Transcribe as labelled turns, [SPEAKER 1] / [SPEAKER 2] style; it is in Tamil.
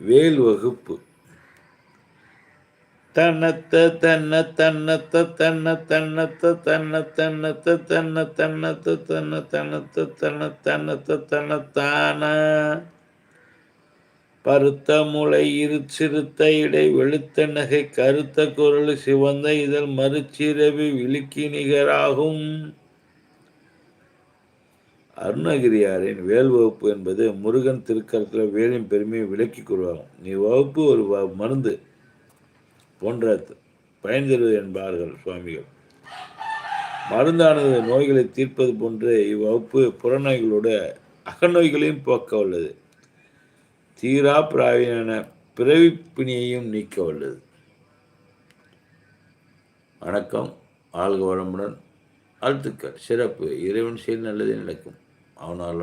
[SPEAKER 1] வேல் வகுப்பு. தன்னத்த தன்ன தன்னத்த தன்ன தன்னத்த தன்ன தன்னத்த தன்ன தன்னத்த தன்ன தன்னத்த தன்ன தன்னத்த தன்னத்தான பருத்த முளை இரு சிறுத்த இடை வெளுத்த நகை கருத்த குரல் சிவந்த இதழ் மறுச்சிறவி விழுக்கி நிகராகும். அருணகிரியாரின் வேல் வகுப்பு என்பது முருகன் திருக்கரத்தில் வேலின் பெருமையை விளக்கி கூறுவாகும். இவ்வகுப்பு ஒரு மருந்து போன்ற பயன் தருவது என்பார்கள் சுவாமிகள். மருந்தானது நோய்களை தீர்ப்பது போன்று இவ்வகுப்பு புறநோய்களோட அகநோய்களையும் போக்க உள்ளது. தீரா பிராவியான பிறவிப்பிணியையும் நீக்க உள்ளது. வணக்கம். வாழ்க வளமுடன். வாழ்த்துக்கள். சிறப்பு. இறைவன் செயல் நல்லதே நடக்கும். அவனால்